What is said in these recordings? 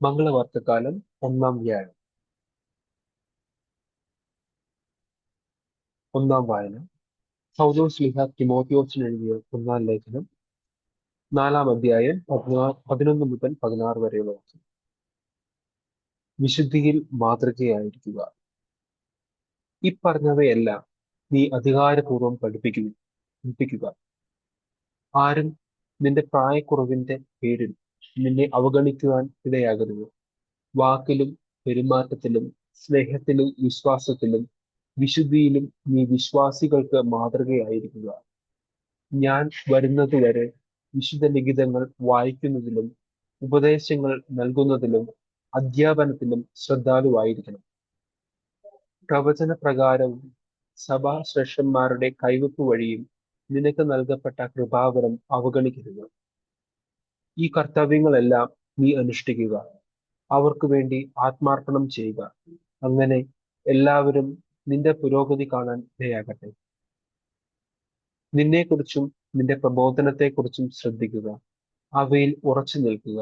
മംഗളവാർത്തക്കാലം ഒന്നാം വ്യാഴം. ഒന്നാം വായന പൗലോസ് ശ്ലീഹ തിമോഥെയോസിന് എഴുതിയ ഒന്നാം ലേഖനം 4-ാം അധ്യായം 11 മുതൽ 16 വരെയുള്ള വാക്യം. വിശുദ്ധിയിൽ മാതൃകയായിരിക്കുക. ഈ പറഞ്ഞവയെല്ലാം നീ അധികാരപൂർവം പഠിപ്പിക്കുക. ആരും നിന്റെ പ്രായക്കുറവിന്റെ പേരിൽ നിന്നെ അവഗണിക്കുവാൻ ഇടയാകരുത്. വാക്കിലും പെരുമാറ്റത്തിലും സ്നേഹത്തിലും വിശ്വാസത്തിലും വിശുദ്ധിയിലും നീ വിശ്വാസികൾക്ക് മാതൃകയായിരിക്കുക. ഞാൻ വരുന്നതുവരെ വിശുദ്ധ ലിഖിതങ്ങൾ വായിക്കുന്നതിലും ഉപദേശങ്ങൾ നൽകുന്നതിലും അധ്യാപനത്തിലും ശ്രദ്ധാലുവായിരിക്കണം. പ്രവചന പ്രകാരവും സഭാശ്രേഷ്ഠന്മാരുടെ കൈവപ്പ് വഴിയും നിനക്ക് നൽകപ്പെട്ട കൃപാവരം അവഗണിക്കരുത്. ഈ കർത്തവ്യങ്ങളെല്ലാം നീ അനുഷ്ഠിക്കുക. അവർക്ക് വേണ്ടി ആത്മാർപ്പണം ചെയ്യുക. അങ്ങനെ എല്ലാവരും നിന്റെ പുരോഗതി കാണാൻ ഇടയാകട്ടെ. നിന്നെക്കുറിച്ചും നിന്റെ പ്രബോധനത്തെക്കുറിച്ചും ശ്രദ്ധിക്കുക. അവയിൽ ഉറച്ചു നിൽക്കുക.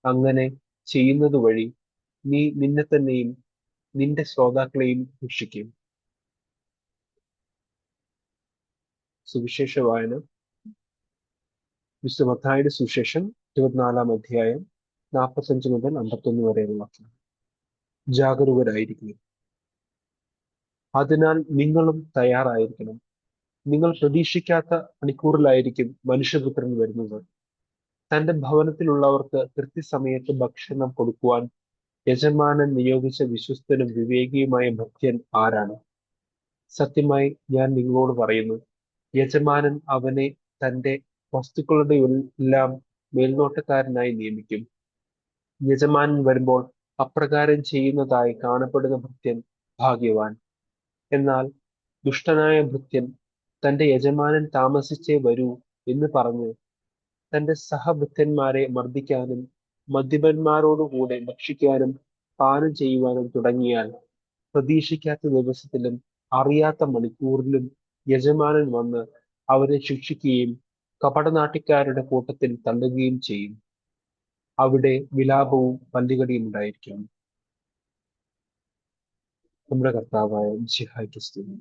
അങ്ങനെ ചെയ്യുന്നത് വഴി നീ നിന്നെ തന്നെയും നിന്റെ ശ്രോതാക്കളെയും രക്ഷിക്കും. സുവിശേഷ വായന വിശുദ്ധ മത്തായിയുടെ സുവിശേഷം 24-ാം അധ്യായം 45 മുതൽ 51 വരെയുള്ള വാക്യം. ജാഗരൂകരായിരിക്കുക. അതിനാൽ നിങ്ങളും തയ്യാറായിരിക്കണം. നിങ്ങൾ പ്രതീക്ഷിക്കാത്ത മണിക്കൂറിലായിരിക്കും മനുഷ്യപുത്രൻ വരുന്നത്. തന്റെ ഭവനത്തിലുള്ളവർക്ക് കൃത്യസമയത്ത് ഭക്ഷണം കൊടുക്കുവാൻ യജമാനൻ നിയോഗിച്ച വിശ്വസ്തനും വിവേകിയുമായ ഭൃത്യൻ ആരാണ്? സത്യമായി ഞാൻ നിങ്ങളോട് പറയുന്നു, യജമാനൻ അവനെ തന്റെ വസ്തുക്കളുടെ എല്ലാം മേൽനോട്ടക്കാരനായി നിയമിക്കും. യജമാനൻ വരുമ്പോൾ അപ്രകാരം ചെയ്യുന്നതായി കാണപ്പെടുന്ന ഭൃത്യൻ ഭാഗ്യവാൻ. എന്നാൽ ദുഷ്ടനായ ഭൃത്യൻ തന്റെ യജമാനൻ താമസിച്ചേ വരൂ എന്ന് പറഞ്ഞ് തന്റെ സഹഭൃത്യന്മാരെ മർദ്ദിക്കാനും മദ്യപന്മാരോടുകൂടെ ഭക്ഷിക്കാനും പാനം ചെയ്യുവാനും തുടങ്ങിയാൽ പ്രതീക്ഷിക്കാത്ത ദിവസത്തിലും അറിയാത്ത മണിക്കൂറിലും യജമാനൻ വന്ന് അവരെ ശിക്ഷിക്കുകയും കപടനാട്യക്കാരുടെ കൂട്ടത്തിൽ തള്ളുകയും ചെയ്യും. അവിടെ വിലാപവും പല്ലുകടിയും ഉണ്ടായിരിക്കും. നമ്മുടെ കർത്താവായ മിശിഹായ്ക്ക് സ്തുതി.